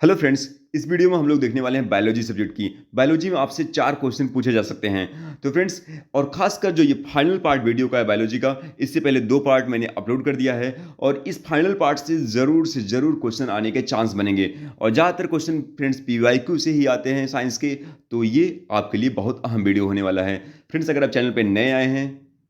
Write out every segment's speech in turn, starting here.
Hello friends. इस video में हम लोग देखने वाले हैं बायोलॉजी सब्जेक्ट की। बायोलॉजी में आपसे 4 क्वेश्चन पूछे जा सकते हैं। तो फ्रेंड्स, और खासकर जो ये फाइनल पार्ट वीडियो का है बायोलॉजी का, इससे पहले 2 पार्ट मैंने अपलोड कर दिया है और इस फाइनल पार्ट से ज़रूर क्वेश्चन आने के चांस बनेंगे। और ज़्यादातर क्वेश्चन फ्रेंड्स पीवाईक्यू से ही आते हैं साइंस के, तो ये आपके लिए बहुत अहम वीडियो होने वाला है। फ्रेंड्स, अगर आप चैनल पे नए आए हैं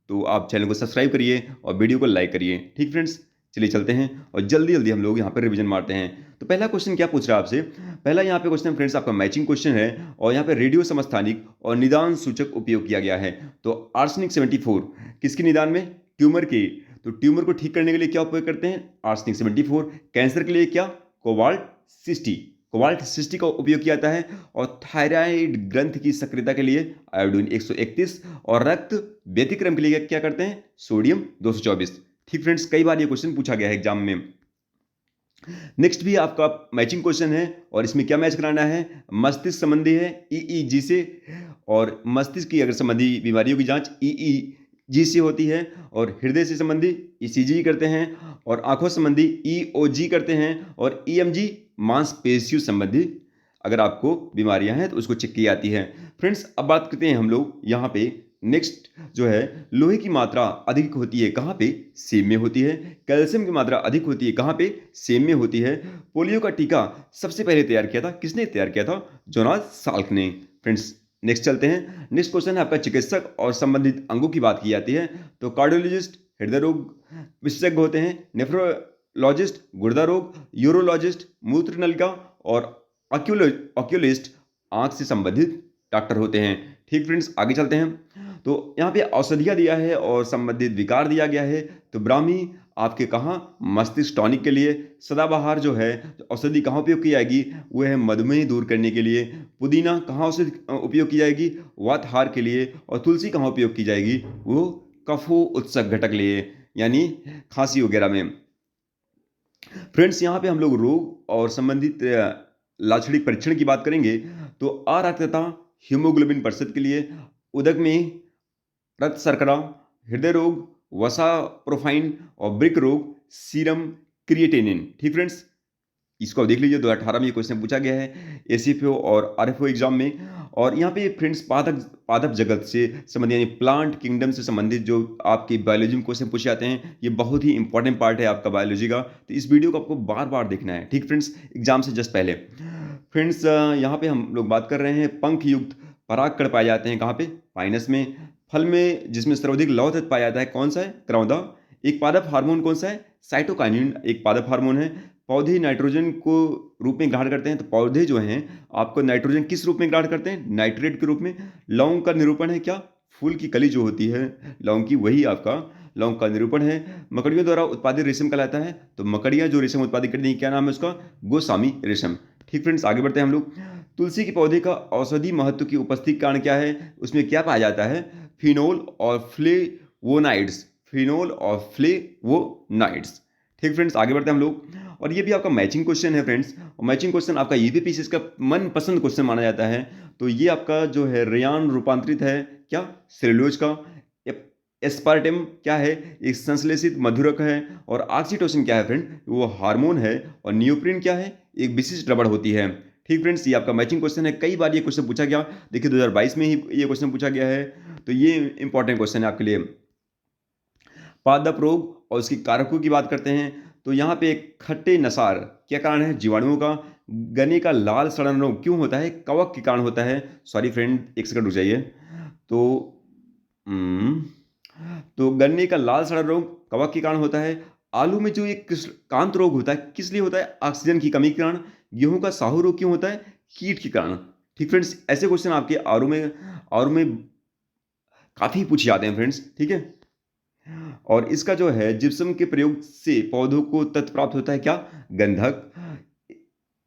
तो आप चैनल को सब्सक्राइब करिए और वीडियो को लाइक करिए। ठीक फ्रेंड्स, चलिए चलते हैं और जल्दी-जल्दी हम लोग यहाँ पे रिवीजन मारते हैं। तो पहला क्वेश्चन क्या पूछ रहा है आपसे? पहला यहाँ पे क्वेश्चन फ्रेंड्स आपका मैचिंग क्वेश्चन है और यहाँ पे रेडियो समस्थानिक और निदान सूचक उपयोग किया गया है। तो आर्सेनिक 74 किसके निदान में? ट्यूमर के। तो ट्यूमर को ठीक करने के लिए क्या उपयोग करते हैं? आर्सेनिक 74। कैंसर के लिए क्या? कोबाल्ट 60। कोबाल्ट 60 का उपयोग किया जाता है। और थायराइड ग्रंथ की सक्रियता के लिए आयोडीन 131 और रक्त व्यतिक्रम के लिए क्या करते हैं? सोडियम 224। ठीक फ्रेंड्स, कई बार ये क्वेश्चन पूछा गया है एग्जाम में। नेक्स्ट भी आपका मैचिंग क्वेश्चन है और इसमें क्या मैच कराना है? मस्तिष्क संबंधी है ईईजी से, और मस्तिष्क की अगर संबंधी बीमारियों की जांच ईईजी से होती है, और हृदय से संबंधी ईसीजी करते हैं, और आंखों संबंधी ईओजी करते हैं, और ईएमजी मांसपेशियों संबंधी अगर आपको बीमारियां हैं तो उसको चेक की जाती है। फ्रेंड्स, अब बात करते हैं हम लोग यहाँ पे। नेक्स्ट जो है, लोहे की मात्रा अधिक होती है कहाँ पे? सेब में होती है। कैल्शियम की मात्रा अधिक होती है कहाँ पे? सेब में होती है। पोलियो का टीका सबसे पहले तैयार किया था किसने? तैयार किया था जोनास साल्क ने। फ्रेंड्स, नेक्स्ट चलते हैं। नेक्स्ट क्वेश्चन है आपका चिकित्सक और संबंधित अंगों की बात की जाती है। तो कार्डियोलॉजिस्ट हृदय रोग विशेषज्ञ होते हैं, नेफ्रोलॉजिस्ट गुर्दा रोग, यूरोलॉजिस्ट मूत्र नलिका, और ऑक्यूलिस्ट आंख से संबंधित डॉक्टर होते हैं। ठीक फ्रेंड्स, आगे चलते हैं। तो यहाँ पे औषधियाँ दिया है और संबंधित विकार दिया गया है। तो ब्राह्मी आपके कहाँ? मस्तिष्क टॉनिक के लिए। सदाबहार जो है औषधि कहाँ उपयोग की जाएगी? वो है मधुमेह दूर करने के लिए। पुदीना कहाँ औषधि उपयोग की जाएगी? वातहार के लिए। और तुलसी कहाँ उपयोग की जाएगी? वो कफो उत्सक घटक लिए, यानी खांसी वगैरह में। फ्रेंड्स, यहाँ पे हम लोग रोग और संबंधित लाक्षणिक परीक्षण की बात करेंगे। तो अरक्तता हीमोग्लोबिन प्रतिशत के लिए, उदक में रक्त शर्करा, हृदय रोग वसा प्रोफाइन, और वृक्क रोग सीरम क्रिएटिनिन। ठीक फ्रेंड्स, इसको देख लीजिए, 2018 में ये क्वेश्चन पूछा गया है एसीपीओ और आरएफओ एग्जाम में। और यहाँ पे फ्रेंड्स पादप पादप जगत से संबंधित यानी प्लांट किंगडम से संबंधित जो आपकी बायोलॉजी में क्वेश्चन पूछे जाते हैं, ये बहुत ही इंपॉर्टेंट पार्ट है आपका बायोलॉजी का। तो इस वीडियो को आपको बार बार देखना है। ठीक फ्रेंड्स, एग्जाम से जस्ट पहले। फ्रेंड्स, यहाँ पे हम लोग बात कर रहे हैं पंख युक्त परागकण पाए जाते हैं कहाँ पे? पाइनस में। फल में जिसमें सर्वाधिक लौह तत्व पाया जाता है कौन सा है? करौंदा। एक पादप हार्मोन कौन सा है? साइटोकाइनिन एक पादप हार्मोन है। पौधे नाइट्रोजन को रूप में ग्रहण करते हैं। तो पौधे जो हैं आपको नाइट्रोजन किस रूप में ग्रहण करते हैं? नाइट्रेट के रूप में। लौंग का निरूपण है क्या? फूल की कली जो होती है लौंग की, वही आपका लौंग का निरूपण है। मकड़ियों द्वारा उत्पादित रेशम कहलाता है। तो मकड़ियाँ जो रेशम उत्पादित करती हैं, क्या नाम है उसका? गोस्वामी रेशम। ठीक फ्रेंड्स, आगे बढ़ते हैं हम लोग। तुलसी के पौधे का औषधि महत्व की उपस्थिति के कारण क्या है? उसमें क्या पाया जाता है? फिनोल और फ्लेवोनाइड्स। फिनोल और फ्लेवोनाइड्स। ठीक फ्रेंड्स, आगे बढ़ते हैं हम लोग। और ये भी आपका मैचिंग क्वेश्चन है फ्रेंड्स, और मैचिंग क्वेश्चन आपका यूपीपीसीएस का मनपसंद क्वेश्चन माना जाता है। तो ये आपका जो है रेयान रूपांतरित है क्या? सेलुलोज का। एस्पार्टेम क्या है? एक संश्लेषित मधुरक है। और ऑक्सीटोसिन क्या है फ्रेंड? वो हार्मोन है। और नियोप्रिन क्या है? एक विशिष्ट रबड़ होती है। ठीक फ्रेंड्स, ये आपका मैचिंग क्वेश्चन है। कई बार ये क्वेश्चन पूछा गया, देखिए 2022 में ही ये क्वेश्चन पूछा गया है। तो ये इंपॉर्टेंट क्वेश्चन है आपके लिए। पादप रोग और उसके कारकों की बात करते हैं। तो यहाँ पे एक खट्टे नसार क्या कारण है? जीवाणुओं का। गन्ने का लाल सड़न रोग क्यों होता है? कवक के कारण होता है। सॉरी फ्रेंड, एक सेकंड रुक जाइए। तो हम्म, तो गन्ने का लाल सड़न रोग कवक के कारण होता है। आलू में जो एक कांत रोग होता है किस लिए होता है? ऑक्सीजन की कमी के कारण। गेहूं का साहू रोग क्यों होता है? कीट के कारण। ठीक फ्रेंड्स, ऐसे क्वेश्चन आपके आर में काफी पूछे जाते हैं फ्रेंड्स। ठीक है। और इसका जो है जिप्सम के प्रयोग से पौधों को तत्व प्राप्त होता है क्या? गंधक।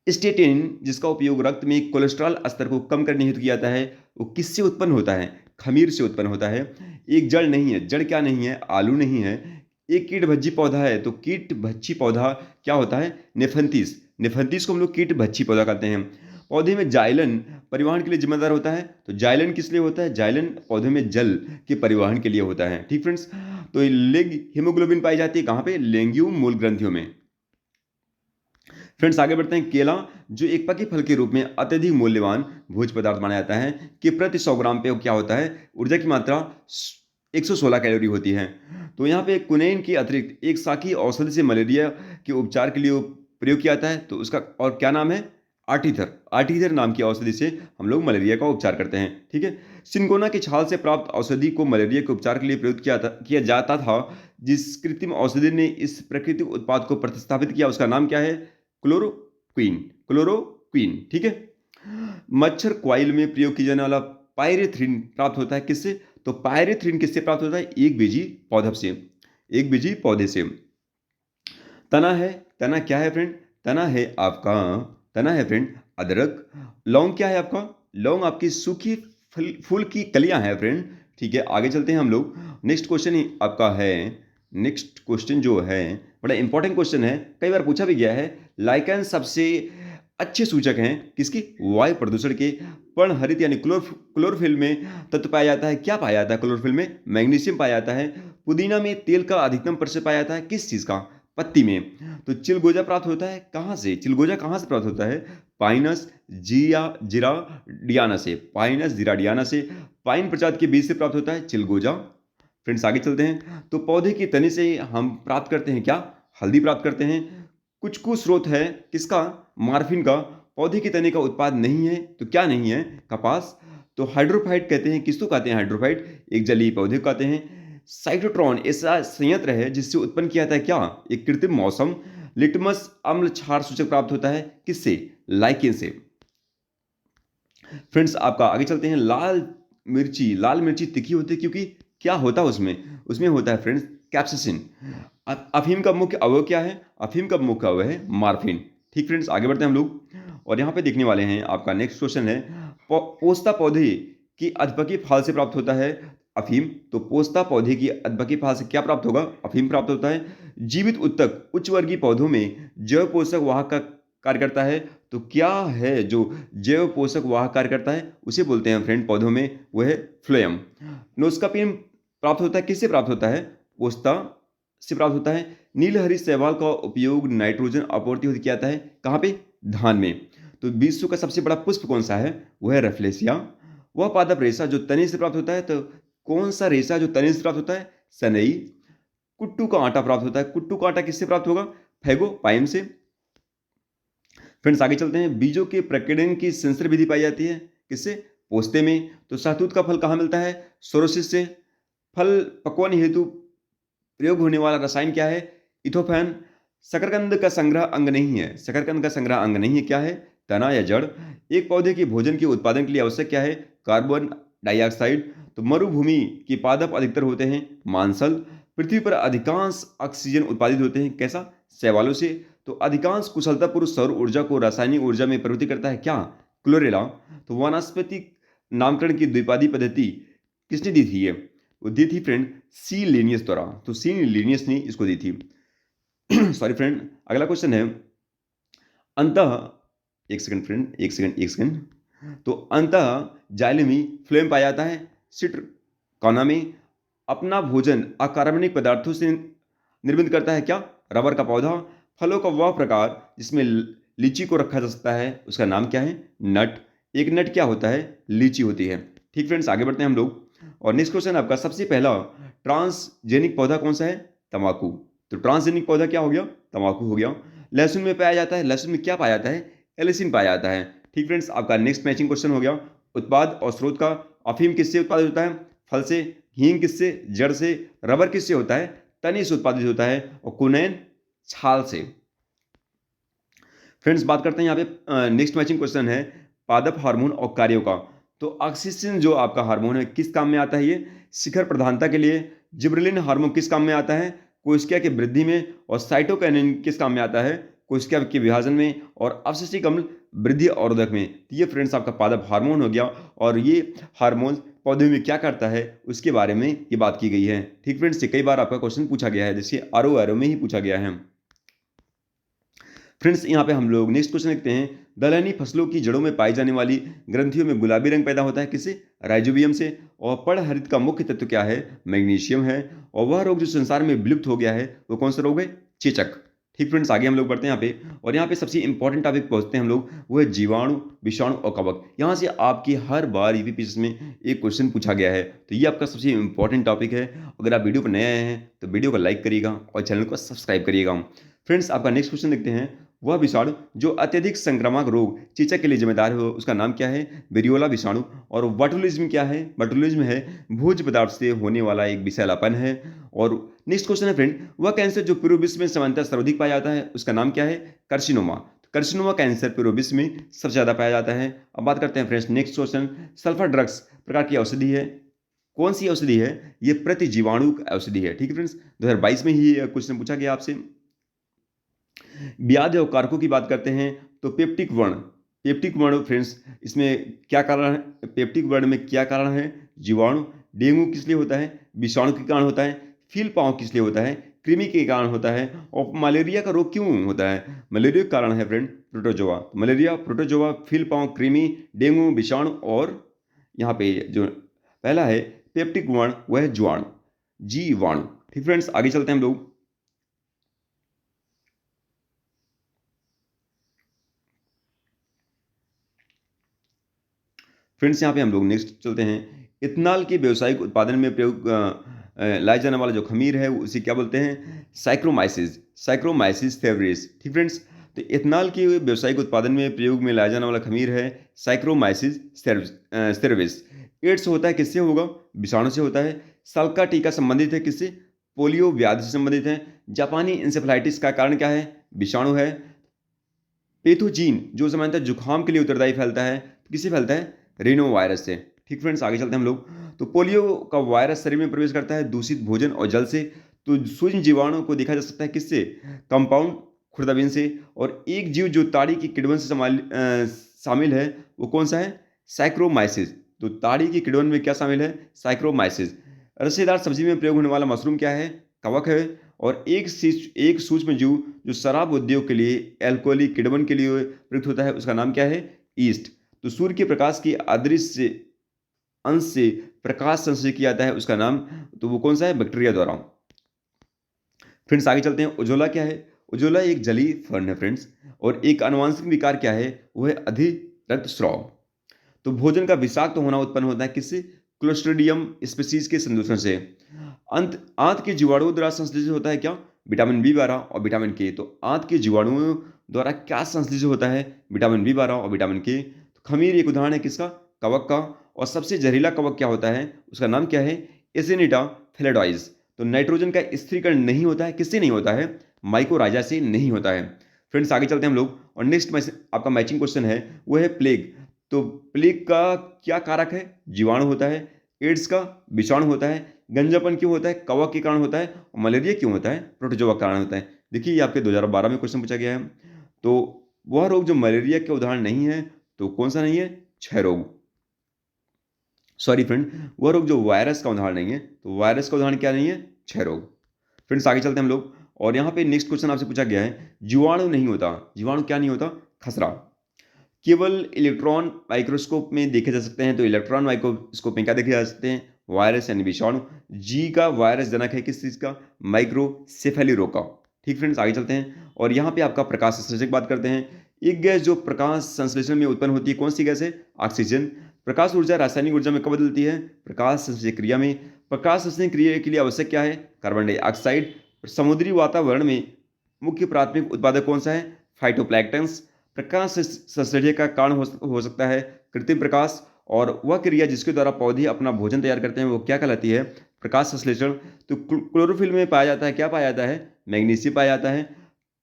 स्टेटिन जिसका उपयोग रक्त में कोलेस्ट्रॉल स्तर को कम करने हेतु किया जाता है, वो किससे उत्पन्न होता है? खमीर से उत्पन्न होता है। एक जड़ नहीं है। जड़ क्या नहीं है? आलू नहीं है। एक कीट भज्जी पौधा है। तो कीट भज्जी पौधा क्या होता है? नेफंथिस। नेफंथिस को हम लोग कीट भज्जी पौधा कहते हैं। पौधे में जाइलन परिवहन के लिए जिम्मेदार होता है। तो जाइलन किस लिए होता है? जाइलन पौधे में जल के परिवहन के लिए होता है। ठीक फ्रेंड्स, तो लेग हीमोग्लोबिन पाई जाती है कहाँ पे? लेंग्यूल मूल ग्रंथियों में। फ्रेंड्स आगे बढ़ते हैं। केला जो एक पके फल के रूप में अत्यधिक मूल्यवान भोज्य पदार्थ माना जाता है कि प्रति 100 ग्राम पे क्या होता है, ऊर्जा की मात्रा 116 कैलोरी होती है। तो यहाँ पे कुनैन के अतिरिक्त एक शाखी औषधि से मलेरिया के उपचार के लिए प्रयोग किया जाता है, तो उसका और क्या नाम है, आर्टीथर। आर्टीथर नाम की औषधि से हम लोग मलेरिया का उपचार करते हैं। ठीक है। सिनकोना की छाल से प्राप्त औषधि को मलेरिया के उपचार के लिए प्रयोग किया जाता था। जिस कृत्रिम औषधि ने इस प्राकृतिक उत्पाद को प्रतिस्थापित किया उसका नाम क्या है, क्लोरोक्वीन। क्लोरोक्वीन। ठीक है। मच्छर क्वाइल में प्रयोग किया जाने वाला पायरेथ्रिन प्राप्त होता है किससे, तो पायरेथ्रिन किससे प्राप्त होता है, एक बीजी पौधे से। एक बीजी पौधे से। तना है, तना क्या है फ्रेंड, तना है फ्रेंड अदरक। लौंग क्या है आपका, लौंग आपकी सूखी फूल की कलियां हैं फ्रेंड। ठीक है। आगे चलते हैं हम लोग। नेक्स्ट क्वेश्चन आपका है, नेक्स्ट क्वेश्चन जो है बड़ा इंपॉर्टेंट क्वेश्चन है, कई बार पूछा भी गया है। लाइकेन सबसे अच्छे सूचक हैं किसकी, वायु प्रदूषण के। पर्णहरित यानी क्लोरोफिल में तत्व पाया जाता है, क्या पाया जाता है क्लोरोफिल में, मैग्नीशियम पाया जाता है। पुदीना में तेल का अधिकतम प्रतिशत पाया जाता है किस चीज का, पत्ती में। तो चिलगोजा प्राप्त होता है कहां से, चिलगोजा कहां से प्राप्त होता है, पाइनस जीराडियाना से। पाइनस जीराडियाना से पाइन प्रजाति के बीज से प्राप्त होता है चिलगोजा। फ्रेंड्स आगे चलते हैं। तो पौधे की तने से हम प्राप्त करते हैं क्या, हल्दी प्राप्त करते हैं। कुछ स्रोत है किसका, मार्फिन का। पौधे के तने का उत्पाद नहीं है, तो क्या नहीं है, कपास। तो हाइड्रोफाइट कहते हैं, किसको कहते हैं हाइड्रोफाइट, एक जलीय पौधे को कहते हैं। साइटोट्रॉन ऐसा संयंत्र है जिससे उत्पन्न किया जाता है क्या, एक कृत्रिम मौसम। लिटमस अम्ल क्षार सूचक प्राप्त होता है किससे, लाइकेन से। फ्रेंड्स आपका आगे चलते हैं। लाल मिर्ची तीखी होती है क्योंकि क्या होता है उसमें, उसमें होता है फ्रेंड्स कैप्सिसिन। अफीम का मुख्य अवयव क्या है, अफीम का मुख्य अवयव है मार्फिन। ठीक फ्रेंड्स आगे बढ़ते हैं हम लोग, और यहाँ पे देखने वाले हैं आपका नेक्स्ट क्वेश्चन है, पोस्ता पौधे की अधपकी फाल से प्राप्त होता है अफीम। तो पोस्ता पौधे की अधपकी फाल से क्या प्राप्त होगा, अफीम प्राप्त होता है। जीवित उत्तक उच्च वर्गीय पौधों में जैव पोषक वाहक का कार्य करता है। तो क्या है जो जैव पोषक वाहक कार्य करता है, उसे बोलते हैं फ्रेंड पौधों में, वह है फ्लोएम। नोस्कापिन प्राप्त होता है किससे प्राप्त होता है, पोस्ता से प्राप्त होता है। नीलहरी शैवाल का उपयोग नाइट्रोजन आपूर्ति होती किया जाता है कहाँ पे, धान में। तो विश्व का सबसे बड़ा पुष्प कौन सा है, वह है रफलेसिया। वह पादप रेशा जो तने से प्राप्त होता है, तो कौन सा रेशा जो तने से प्राप्त होता है, सनई। कुट्टू का आटा प्राप्त होता है, कुट्टू का आटा किससे प्राप्त होगा, फैगोपाइम से। फ्रेंड्स आगे चलते हैं। बीजों के प्रकीर्णन की सेंसर विधि पाई जाती है किससे, पोस्ते में। तो शहतूत का फल कहाँ मिलता है, सोरोसिस से। फल पकवान हेतु प्रयोग होने वाला रसायन क्या है, इथोफैन। शकरकंद का संग्रह अंग नहीं है, शकरकंद का संग्रह अंग नहीं है, क्या है, तना या जड़। एक पौधे के भोजन के उत्पादन के लिए आवश्यक क्या है, कार्बन डाइऑक्साइड। तो मरुभूमि के पादप अधिकतर होते हैं मांसल। पृथ्वी पर अधिकांश ऑक्सीजन उत्पादित होते हैं कैसा, शैवालों से। तो अधिकांश कुशलतापूर्व सौर ऊर्जा को रासायनिक ऊर्जा में परिवर्तित करता है क्या, क्लोरेला। तो वनस्पति नामकरण की द्विपादी पद्धति किसने दी थी, ये वो दी थी फ्रेंड सी लिनियस द्वारा। तो सी लिनियस ने इसको दी थी। Sorry friend. अगला क्वेश्चन है, अंतः, एक सेकंड फ्रेंड, एक सेकंड। तो अंतः जाइलम में फ्लोएम पाया जाता है सिट्रकोना में। अपना भोजन अकार्बनिक पदार्थों से निर्मित करता है क्या, रबर का पौधा। फलों का वह प्रकार जिसमें लीची को रखा जा सकता है, उसका नाम क्या है, नट। एक नट क्या होता है, लीची होती है। ठीक फ्रेंड्स आगे बढ़ते हैं हम लोग, और नेक्स्ट क्वेश्चन आपका, सबसे पहला ट्रांसजेनिक पौधा कौन सा है, तंबाकू। तो ट्रांसजेनिक पौधा क्या हो गया, तंबाकू हो गया। लहसुन में पाया जाता है, लहसुन में क्या पाया जाता है, एलिसिन पाया जाता है। ठीक फ्रेंड्स आपका नेक्स्ट मैचिंग क्वेश्चन हो गया, उत्पाद और स्रोत का। अफीम किससे उत्पादित होता है, फल से। हींग किससे, जड़ से। रबर किससे होता है, तने से उत्पादित होता है। और कुनैन छाल से। फ्रेंड्स बात करते हैं यहाँ पे, नेक्स्ट मैचिंग क्वेश्चन है पादप हार्मोन और कार्यों का। तो ऑक्सीजन जो आपका हार्मोन है किस काम में आता है, ये शिखर प्रधानता के लिए। जिब्रेलिन हार्मोन किस काम में आता है, कोशिका की वृद्धि में। और साइटोकाइनिन किस काम में आता है, कोशिका के विभाजन में। और अवशिष्टिक अम्ल वृद्धि अवरोधक में। तो ये फ्रेंड्स आपका पादप हार्मोन हो गया, और ये हार्मोन पौधे में क्या करता है उसके बारे में ये बात की गई है। ठीक फ्रेंड्स, ये कई बार आपका क्वेश्चन पूछा गया है, जैसे आरओ में ही पूछा गया है। फ्रेंड्स यहाँ पे हम लोग नेक्स्ट क्वेश्चन देखते हैं, दलहनी फसलों की जड़ों में पाई जाने वाली ग्रंथियों में गुलाबी रंग पैदा होता है किससे, राइजोबियम से। और पर्णहरित का मुख्य तत्व क्या है, मैग्नीशियम है। और वह रोग जो संसार में विलुप्त हो गया है वो कौन सा रोग है, चेचक। ठीक फ्रेंड्स, आगे हम लोग बढ़ते हैं यहाँ पे। और यहाँ पे सबसे इंपॉर्टेंट टॉपिक पहुंचते हैं हम लोग, वो है जीवाणु, विषाणु और कवक। यहाँ से आपकी हर बार यूपीपीएससी में एक क्वेश्चन पूछा गया है, तो ये आपका सबसे इंपॉर्टेंट टॉपिक है। अगर आप वीडियो पर नए आए हैं तो वीडियो को लाइक करिएगा और चैनल को सब्सक्राइब करिएगा। फ्रेंड्स, आपका नेक्स्ट क्वेश्चन देखते हैं। वह विषाणु जो अत्यधिक संक्रामक रोग चेचक के लिए जिम्मेदार हो, उसका नाम क्या है? वेरियोला विषाणु। और बटुलिज्म क्या है? बटुलिज्म है भोज्य पदार्थ से होने वाला एक विषैलापन है। और नेक्स्ट क्वेश्चन है फ्रेंड, वह कैंसर जो पूर्व विश्व में सामान्यतः सर्वाधिक पाया जाता है, उसका नाम क्या है? कार्सिनोमा। कार्सिनोमा कैंसर पूर्व विश्व में सबसे ज्यादा पाया जाता है। अब बात करते हैं friends next question, sulphur drugs प्रकार की औषधि है, कौन सी औषधि है? ये प्रतिजीवाणु औषधि है। ठीक है फ्रेंड्स, 2022 में ही क्वेश्चन पूछा गया आपसे। ब्याज और कारकों की बात करते हैं तो पेप्टिक वर्ण, पेप्टिक वर्ण फ्रेंड्स, इसमें क्या कारण है? पेप्टिक वर्ण में क्या कारण है? जीवाणु। डेंगू किस लिए होता है? विषाणु के कारण होता है। फील पाँव किस लिए होता है? कृमि के कारण होता है। और मलेरिया का रोग क्यों होता है? मलेरिया का कारण है friend protozoa. Malaria, protozoa, feel पाँव, कृमि, डेंगू, विषाणु और यहाँ पे जो पहला है पेप्टिक वर्ण वह है जीवाणु, जीवाणु। ठीक फ्रेंड्स, आगे चलते हैं हम लोग। फ्रेंड्स, यहाँ पे हम लोग नेक्स्ट चलते हैं। इथेनॉल के व्यावसायिक उत्पादन में प्रयोग लाया जाने वाला जो खमीर है उसे क्या बोलते हैं? साइक्रोमाइसिस, साइक्रोमाइसिस सेवेरिस। ठीक फ्रेंड्स, तो इथेनॉल के व्यावसायिक उत्पादन में प्रयोग में लाया जाने वाला खमीर है साइक्रोमाइसिस सेरेविस। एड्स होता है किससे होगा? विषाणु से होता है। सल्का टीका संबंधित है किससे? पोलियो व्याधि से संबंधित है। जापानी इंसेफेलाइटिस का कारण क्या है? विषाणु है। पैथोजीन जो सामान्यतः जुखाम के लिए उत्तरदायी फैलता है, किससे फैलता है? रेनो वायरस से। ठीक फ्रेंड्स, आगे चलते हैं हम लोग। तो पोलियो का वायरस शरीर में प्रवेश करता है दूषित भोजन और जल से। तो सूक्ष्म जीवाणु को देखा जा सकता है किससे? कंपाउंड खुर्दाबिन से। और एक जीव जो ताड़ी की किण्वन से शामिल है वो कौन सा है? साइक्रोमाइसिस। तो ताड़ी की किण्वन में क्या शामिल है? साइक्रोमाइसिस। रसेदार सब्जी में प्रयोग होने वाला मशरूम क्या है? कवक है। और एक सूक्ष्म जीव जो शराब उद्योग के लिए एल्कोहली किण्वन के लिए प्रयुक्त होता है उसका नाम क्या है? ईस्ट। तो सूर्य के प्रकाश की अदृश्य अंश से प्रकाश संश्लेषण किया जाता है उसका नाम, तो वो कौन सा है? बैक्टीरिया द्वारा। फ्रेंड्स, आगे चलते हैं। उजोला क्या है? उजोला एक जलीय फर्न है फ्रेंड्स। और एक आनुवंशिक विकार क्या है? वो है अधिक रक्तस्राव। तो भोजन का विषाक्त होना उत्पन्न होता है किससे? क्लोस्ट्रिडियम स्पीसीज के संदूषण से। आंत के जीवाणुओं द्वारा संश्लेषित होता है क्या? विटामिन बी 12 और विटामिन के। तो आंत के जीवाणुओं द्वारा क्या संश्लेषित होता है? विटामिन बी 12 और विटामिन के। तो खमीर एक उदाहरण है किसका? कवक का। और सबसे जहरीला कवक क्या होता है? उसका नाम क्या है? एसिनिटा फेलेडॉइज। तो नाइट्रोजन का स्थिरीकरण नहीं होता है, किससे नहीं होता है? माइकोराइजा से नहीं होता है। फ्रेंड्स, आगे चलते हैं हम लोग। और नेक्स्ट आपका मैचिंग क्वेश्चन है वो है प्लेग। तो प्लेग का क्या कारक है? जीवाणु होता है। एड्स का विषाणु होता है। गंजापन क्यों होता है? कवक के कारण होता है। और मलेरिया क्यों होता है? प्रोटोजोआ के कारण होता है। देखिए, ये आपके 2012 में क्वेश्चन पूछा गया है। तो वह रोग जो मलेरिया के उदाहरण नहीं है, तो कौन सा नहीं है? क्षय रोग। सॉरी फ्रेंड, वह रोग जो वायरस का उदाहरण नहीं है, तो वायरस का उदाहरण क्या नहीं है? क्षय रोग। फ्रेंड्स, आगे चलते हैं हम लोग। और यहाँ पे नेक्स्ट क्वेश्चन आपसे पूछा गया है, जीवाणु नहीं होता। जीवाणु क्या नहीं होता? खसरा। केवल इलेक्ट्रॉन माइक्रोस्कोप में देखे जा सकते हैं। तो इलेक्ट्रॉन माइक्रोस्कोप में क्या देखे जा सकते हैं? वायरस यानी विषाणु। जी का वायरस जनक है किस चीज का? माइक्रोसेफेली रोग का। ठीक फ्रेंड्स, आगे चलते हैं। और यहाँ पे आपका प्रकाश संश्लेषण की बात करते हैं। एक गैस जो प्रकाश संश्लेषण में उत्पन्न होती है, कौन सी गैस है? ऑक्सीजन। प्रकाश ऊर्जा रासायनिक ऊर्जा में कब बदलती है? प्रकाश संश्लेषण क्रिया में। प्रकाश संश्लेषण क्रिया के लिए आवश्यक क्या है? Carbon dioxide. समुद्री वातावरण में मुख्य प्राथमिक उत्पादक कौन सा है? फाइटोप्लैंक्टन्स। प्रकाश संश्लेषण का कारण हो सकता है कृत्रिम प्रकाश। और वह क्रिया जिसके द्वारा पौधे अपना भोजन तैयार करते हैं वो क्या कहलाती है? प्रकाश संश्लेषण। तो क्लोरोफिल में पाया जाता है, क्या पाया जाता है? मैग्नीशियम पाया जाता है।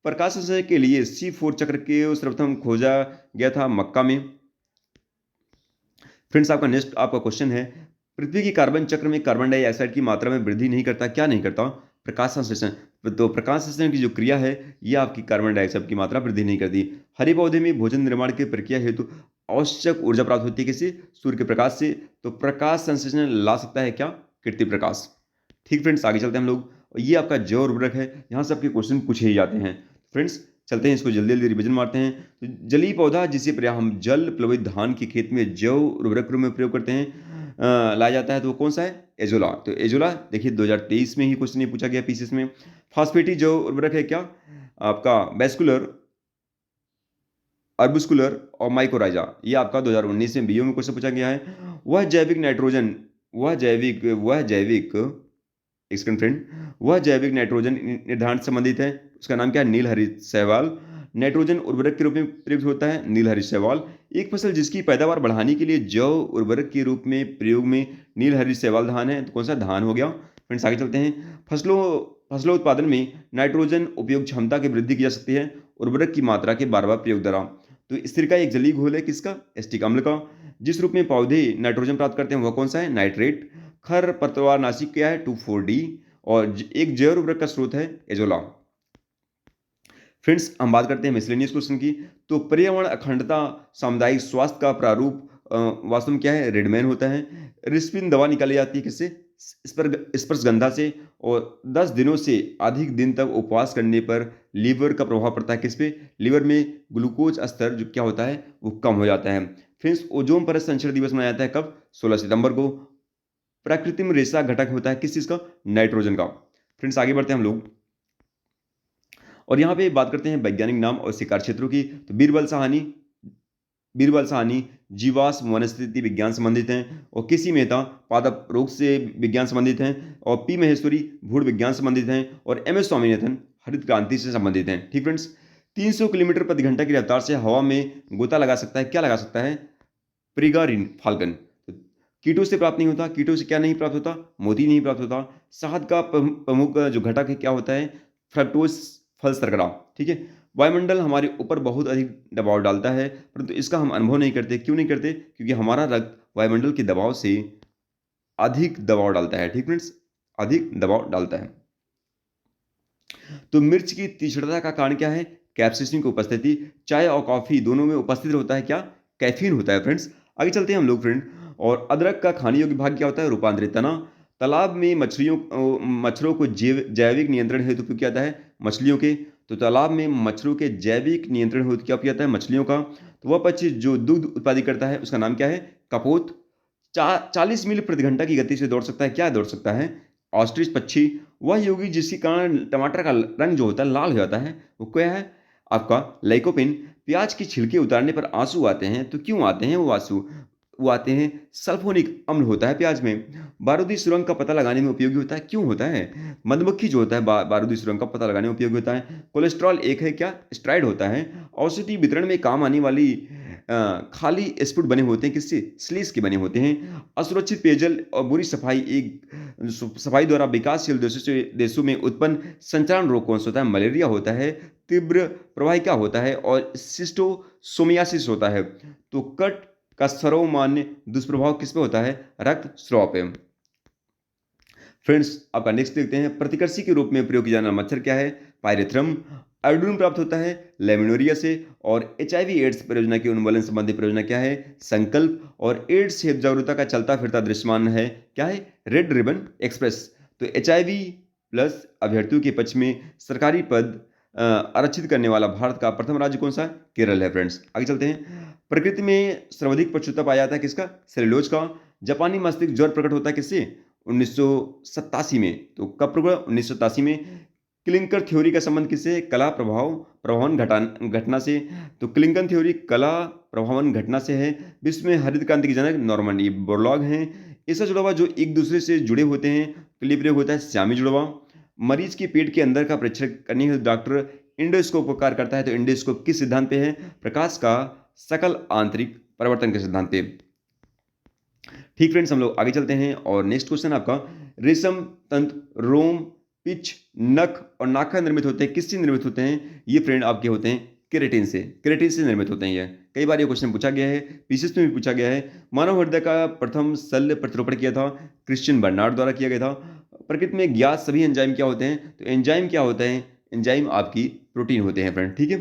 प्रकाश संश्लेषण के लिए C4 चक्र के सर्वप्रथम खोजा गया था मक्का में। फ्रेंड्स, आपका नेक्स्ट आपका क्वेश्चन है, पृथ्वी की कार्बन चक्र में कार्बन डाइऑक्साइड की मात्रा में वृद्धि नहीं करता, क्या नहीं करता? प्रकाश संश्लेषण। तो प्रकाश संश्लेषण की जो क्रिया है ये आपकी कार्बन डाइऑक्साइड की मात्रा वृद्धि नहीं करती। हरे पौधे में भोजन निर्माण की प्रक्रिया हेतु आवश्यक ऊर्जा प्राप्त होती है किससे? सूर्य के प्रकाश से। तो प्रकाश संश्लेषण ला सकता है क्या? कृत्रिम प्रकाश। ठीक फ्रेंड्स, आगे चलते हैं हम लोग। और ये आपका जैव उर्वरक है, यहाँ से आपके क्वेश्चन पूछे ही जाते हैं। फ्रेंड्स, चलते हैं, इसको जल्दी जल्दी रिविजन मारते हैं। तो जलीय पौधा जिसे हम जल प्लवित धान के खेत में जैव उर्वरक रूप में प्रयोग करते हैं, लाया जाता है, तो वो कौन सा है? एजोला। तो एजोला देखिए 2023 में ही क्वेश्चन ये पूछा गया पीसीएस में। फॉस्फेटी जैव उर्वरक है क्या? आपका वेस्कुलर, अर्बुस्कुलर और माइकोराइजा। ये आपका 2019 में बीओ में क्वेश्चन पूछा गया है। वह जैविक नाइट्रोजन वह जैविक एक सेकंड फ्रेंड, वह जैविक नाइट्रोजन निर्धारण से संबंधित है, उसका नाम क्या है? नीलहरित शैवाल। नाइट्रोजन उर्वरक के रूप में प्रयुक्त होता है, नीलहरित शैवाल। एक फसल जिसकी पैदावार बढ़ाने के लिए जैव उर्वरक के रूप में प्रयोग में नीलहरित शैवाल धान है, तो कौन सा धान हो गया? फ्रेंड्स आगे चलते हैं। फसलों उत्पादन में नाइट्रोजन उपयोग क्षमता की वृद्धि की जा सकती है उर्वरक की मात्रा के बार बार प्रयोग द्वारा। तो स्थिर एक जलीय घोल है किसका? एस्टिक अम्ल का। जिस रूप में पौधे नाइट्रोजन प्राप्त करते हैं वह कौन सा है? नाइट्रेट। खरपतवार नाशी क्या है? 2,4-D। और एक जैव उर्वरक का स्रोत है एजोला। फ्रेंड्स हम बात करते हैं मिसलेनियस क्वेश्चन की। तो पर्यावरण अखंडता सामुदायिक स्वास्थ्य का प्रारूप वास्तव में क्या है? रेडमैन होता है। रिस्पिन दवा निकाली जाती है किससे? स्पर्शगंधा से। और 10 दिनों से अधिक दिन तक उपवास करने पर लीवर का प्रभाव पड़ता है किस पे? लीवर में ग्लूकोज स्तर जो क्या होता है वो कम हो जाता है। फ्रेंड्स ओजोन परत संरक्षण दिवस मनाया जाता है कब? 16 सितंबर को। प्रकृति में रेशा घटक होता है किस चीज का? नाइट्रोजन का। फ्रेंड्स आगे बढ़ते हैं हम लोग और यहाँ पे बात करते हैं वैज्ञानिक नाम और शिकार क्षेत्रों की। तो बीरबल साहनी जीवाश्म वनस्पति विज्ञान संबंधित हैं। और केसी मेहता पादप रोग से विज्ञान संबंधित हैं। और पी महेश्वरी भूड विज्ञान संबंधित हैं। और एम एस स्वामीनाथन हरित क्रांति से संबंधित हैं। ठीक फ्रेंड्स, 300 किलोमीटर प्रति घंटा की रफ्तार से हवा में गोता लगा सकता है, क्या लगा सकता है? प्रिगारिन फाल्कन। कीटों से प्राप्त नहीं होता। कीटों से क्या नहीं प्राप्त होता? मोती नहीं प्राप्त होता। शहद का प्रमुख जो घटक है क्या होता है? फ्रक्टोज फल शर्करा। ठीक है। वायुमंडल हमारे ऊपर बहुत अधिक दबाव डालता है, परंतु इसका हम अनुभव नहीं करते। क्यों नहीं करते? क्योंकि हमारा रक्त वायुमंडल के दबाव से अधिक दबाव डालता है। ठीक फ्रेंड्स, अधिक दबाव डालता है। तो मिर्च की तीक्ष्णता का कारण क्या है? कैप्सिसिन की उपस्थिति। चाय और कॉफी दोनों में उपस्थित होता है क्या? कैफीन होता है। फ्रेंड्स आगे चलते हैं हम लोग फ्रेंड। और अदरक का खाने योग्य भाग क्या होता है? रूपांतरित तना। तालाब में मच्छरों को जैविक नियंत्रण हेतु उपयोग किया जाता है मछलियों के। तो तालाब में मच्छरों के जैविक नियंत्रण हेतु क्या उपयोग किया जाता है? मछलियों का। तो वह पक्षी जो दुग्ध उत्पादित करता है उसका नाम क्या है? कपोत। 40 मील प्रति घंटा की गति से दौड़ सकता है, क्या दौड़ सकता है? ऑस्ट्रिच पक्षी। वह योगी जिसके कारण टमाटर का रंग जो होता है लाल हो जाता है वो क्या है? आपका लाइकोपिन। प्याज की छिलके उतारने पर आंसू आते हैं, तो क्यों आते हैं वो आंसू? वो आते हैं सल्फोनिक अम्ल होता है प्याज में। बारूदी सुरंग का पता लगाने में उपयोगी होता है, क्यों होता है? मधुमक्खी जो होता है बारूदी सुरंग का पता लगाने में उपयोगी होता है। कोलेस्ट्रॉल एक है क्या? स्ट्राइड होता है। औषधि वितरण में काम आने वाली खाली स्फुट बने होते हैं किससे? स्लीस के बने होते हैं। असुरक्षित पेयजल और बुरी सफाई द्वारा विकासशील देशों में उत्पन्न संचारण रोग कौन सा होता है? मलेरिया होता है। तीव्र प्रवाहिका होता है और सिस्टोसोमियासिस होता है। तो कट का सर्वमान्य दुष्प्रभाव किस पे होता है? रक्त स्राव पे। फ्रेंड्स आपका नेक्स्ट देखते हैं। प्रतिकर्षी के रूप में प्रयोग किया जाना मच्छर क्या है? पायरेथ्रम। आयोडीन प्राप्त होता है लेमिनोरिया से। और HIV एड्स परियोजना की उन्मूलन संबंधी परियोजना क्या है? संकल्प। और एड्स हेतु जागरूकता का चलता फिरता दृश्यमान है क्या है? Red ribbon express. तो HIV प्लस अभ्यर्थियों के पक्ष में सरकारी पद आरक्षित करने वाला भारत का प्रथम राज्य कौन सा? केरल है। फ्रेंड्स आगे चलते हैं। प्रकृति में सर्वाधिक प्रचुरता पाया जाता है किसका? सेलुलोज का। जापानी मस्तिष्क ज्वर प्रकट होता है किससे? 1987 में। तो कब प्रकट? 1987 में। क्लिंकर थ्योरी का संबंध किससे? कला प्रभावन घटना से। तो क्लिंकन थ्योरी कला प्रभावन घटना से है। विश्व में हरित क्रांति के जनक नॉर्मन बोरलॉग हैं। ऐसा जुड़वा जो एक दूसरे से जुड़े होते हैं के लिए प्रयोग होता है श्यामी जुड़वा। मरीज के पेट के अंदर का परीक्षण करने के डॉक्टर इंडोस्कोप का कार्य करता है। तो इंडोस्कोप किस सिद्धांत पे है? प्रकाश का सकल आंतरिक परिवर्तन के सिद्धांत पे। ठीक फ्रेंड्स हम लोग आगे चलते हैं और नेक्स्ट क्वेश्चन आपका, रेशम तंत्र रोम पिच नख और नाखा निर्मित होते हैं किससे निर्मित होते हैं? ये फ्रेंड आपके होते हैं केराटिन से निर्मित होते हैं। ये कई बार ये क्वेश्चन पूछा गया है, पीसीएस में भी पूछा गया है। मानव हृदय का प्रथम शल्य प्रतिरूपण किया था क्रिश्चियन बर्नार्ड द्वारा किया गया था। प्रकृति में ज्ञात सभी एंजाइम क्या होते हैं? तो एंजाइम क्या होते हैं? एंजाइम आपकी प्रोटीन होते हैं फ्रेंड। ठीक है।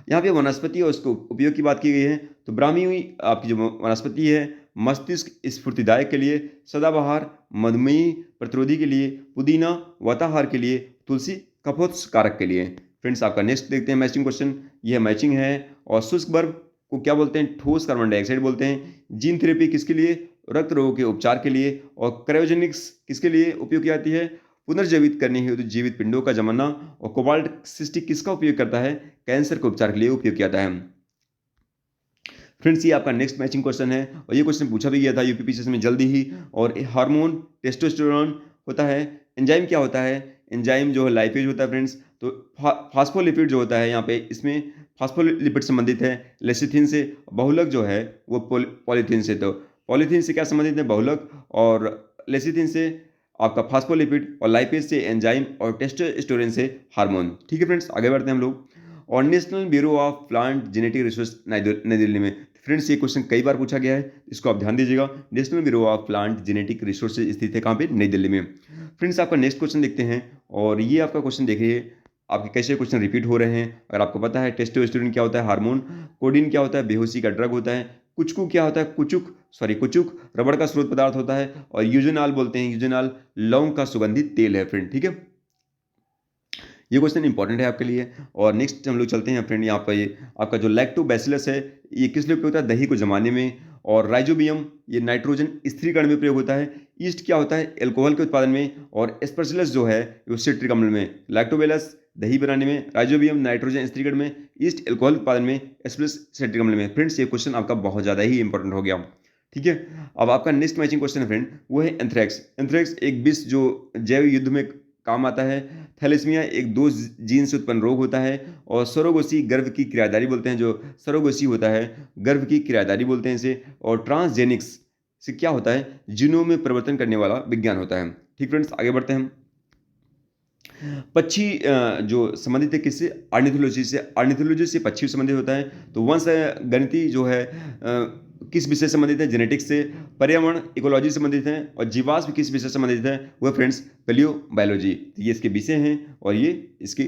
यहाँ पे वनस्पति और उसको उपयोग की बात की गई है। तो ब्राह्मी आपकी जो वनस्पति है मस्तिष्क स्फूर्तिदायक के लिए, सदाबहार मधुमेह प्रतिरोधी के लिए, पुदीना वाताहार के लिए, तुलसी कफोत्सकारक के लिए। फ्रेंड्स आपका नेक्स्ट देखते हैं मैचिंग क्वेश्चन। यह मैचिंग है। और शुष्क बर्फ को क्या बोलते हैं? ठोस कार्बन डाइऑक्साइड बोलते हैं। जीन थेरेपी किसके लिए? रक्त रोगों के उपचार के लिए। और क्रायोजेनिक्स किसके लिए उपयोग की जाती है? पुनर्जीवित करने हेतु जीवित पिंडों का जमाना और कोबाल्ट 60 किसका उपयोग करता है? कैंसर के उपचार के लिए उपयोग किया जाता है। फ्रेंड्स ये आपका नेक्स्ट मैचिंग क्वेश्चन है और ये क्वेश्चन पूछा भी गया था यूपीपीसीएस में जल्दी ही। और हार्मोन टेस्टोस्टेरोन होता है। एंजाइम क्या होता है? एंजाइम जो है लाइपेज होता है फ्रेंड्स। तो फास्फोलिपिड जो होता है यहाँ पे, इसमें फास्फोलिपिड संबंधित है लेसिथिन से। बहुलक जो है वो पॉलीथीन से। तो पॉलीथीन से क्या संबंधित है? बहुलक। और लेसिथिन से आपका फास्फोलिपिड, और लाइपेज से एंजाइम, और टेस्टोस्टेरोन से हार्मोन। ठीक है फ्रेंड्स, आगे बढ़ते हैं हम लोग। और national bureau of plant genetic research नई दिल्ली में। फ्रेंड्स ये क्वेश्चन कई बार पूछा गया है, इसको आप ध्यान दीजिएगा। National bureau of plant genetic resource स्थित है कहाँ पे? नई दिल्ली में। फ्रेंड्स आपका नेक्स्ट क्वेश्चन देखते हैं। और ये आपका क्वेश्चन देखिए, आपके कैसे क्वेश्चन रिपीट हो रहे हैं। अगर आपको पता है टेस्टोस्टेरोन क्या होता है? हार्मोन। कोडीन क्या होता है? बेहोशी का ड्रग होता है। कुचकू क्या होता है? कुचुक रबड़ का स्रोत पदार्थ होता है। और यूजेनाल बोलते हैं, यूजेनाल लौंग का सुगंधित तेल है फ्रेंड। ठीक है, ये क्वेश्चन इंपॉर्टेंट है आपके लिए। और नेक्स्ट हम लोग चलते हैं फ्रेंड, यहाँ पर ये आपका जो लैक्टोबैसिलस है, ये किस लिए उपयोग होता है? दही को जमाने में। और राइजोबियम ये नाइट्रोजन स्थिरीकरण में प्रयोग होता है। ईस्ट क्या होता है? एल्कोहल के उत्पादन में। और एस्परजिलस जो है वो सिट्रिक अम्ल में। लैक्टोबैसिलस दही बनाने में, राइजोबियम नाइट्रोजन स्थिरीकरण में, ईस्ट एल्कोहल उत्पादन में, एस्परजिलस सिट्रिक अम्ल में। फ्रेंड्स ये क्वेश्चन आपका बहुत ज़्यादा ही इंपॉर्टेंट हो गया। ठीक है, अब आपका नेक्स्ट मैचिंग क्वेश्चन है फ्रेंड, वो है एंथ्रेक्स। एंथ्रेक्स एक विष जो जैव युद्ध में काम आता है। थैलेसीमिया एक दो जीन से उत्पन्न रोग होता है। और सरोगेसी गर्भ की क्रियादारी बोलते हैं, जो सरोगेसी होता है गर्भ की क्रियादारी बोलते हैं इसे। और ट्रांसजेनिक्स से क्या होता है? जीनों में परिवर्तन करने वाला विज्ञान होता है। ठीक फ्रेंड्स, आगे बढ़ते हैं हम। पक्षी जो संबंधित है किससे? ऑर्निथोलॉजी से। ऑर्निथोलॉजी से पक्षी संबंधित होता है। तो वंश गणिती जो है किस विषय से संबंधित है? जेनेटिक्स से। पर्यावरण इकोलॉजी से संबंधित है। और जीवाश्म किस विषय से संबंधित है? वो फ्रेंड्स पैलियोबायोलॉजी। ये इसके विषय हैं और ये इसके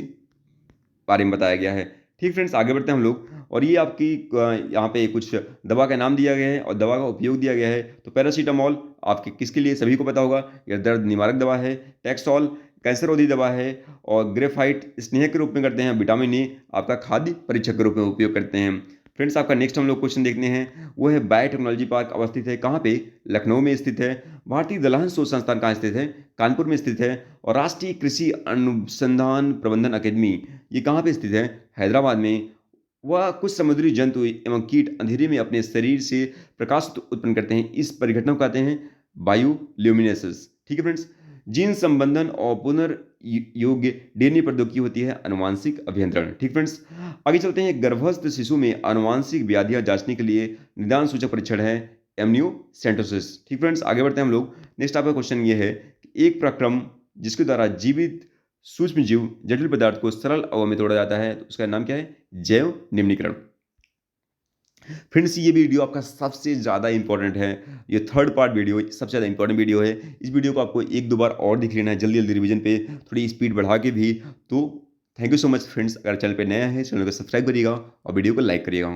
बारे में बताया गया है। ठीक फ्रेंड्स, आगे बढ़ते हैं हम लोग। और ये आपकी यहाँ पे कुछ दवा का नाम दिया गया है और दवा का उपयोग दिया गया है। तो पैरासीटामोल आपके किसके लिए? सभी को पता होगा, यह दर्द निवारक दवा है। टैक्सोल कैंसर रोधी दवा है। और ग्रेफाइट स्नेह के रूप में करते हैं। विटामिन ए आपका खाद्य परीक्षक के रूप में उपयोग करते हैं। फ्रेंड्स आपका नेक्स्ट हम लोग क्वेश्चन देखते हैं, वो है बायोटेक्नोलॉजी पार्क अवस्थित है कहाँ पे? लखनऊ में स्थित है। भारतीय दलहन शोध संस्थान कहाँ स्थित है? कानपुर में स्थित है। और राष्ट्रीय कृषि अनुसंधान प्रबंधन अकेदमी ये कहाँ पे स्थित है? हैदराबाद में। वह कुछ समुद्री जंतु एवं कीट अंधेरे में अपने शरीर से प्रकाश उत्पन्न करते हैं, इस परिघटना को कहते हैं बायोल्यूमिनेसेंस। ठीक है फ्रेंड्स, जीन संबंधन और पुनर्योग्य डीएनए प्रौद्योगिकी होती है आनुवांशिक अभियंत्रण। ठीक फ्रेंड्स, आगे चलते हैं। गर्भस्थ शिशु में आनुवांशिक व्याधियां जांचने के लिए निदान सूचक परीक्षण है एमनियोसेंटोसिस। ठीक फ्रेंड्स, आगे बढ़ते हैं हम लोग। नेक्स्ट आपका क्वेश्चन ये है कि एक प्रक्रम जिसके द्वारा जीवित सूक्ष्म जीव जटिल पदार्थ को सरल अवयव में तोड़ा जाता है, तो उसका नाम क्या है? जैव निम्नीकरण। फ्रेंड्स ये वीडियो आपका सबसे ज़्यादा इंपॉर्टेंट है। ये थर्ड पार्ट वीडियो सबसे ज़्यादा इंपॉर्टेंट वीडियो है। इस वीडियो को आपको एक दो बार और देख लेना है जल्दी जल्दी रिवीजन पे, थोड़ी स्पीड बढ़ा के भी। तो thank you so much friends. अगर चैनल पे नया है चैनल को सब्सक्राइब करिएगा और वीडियो को लाइक करिएगा।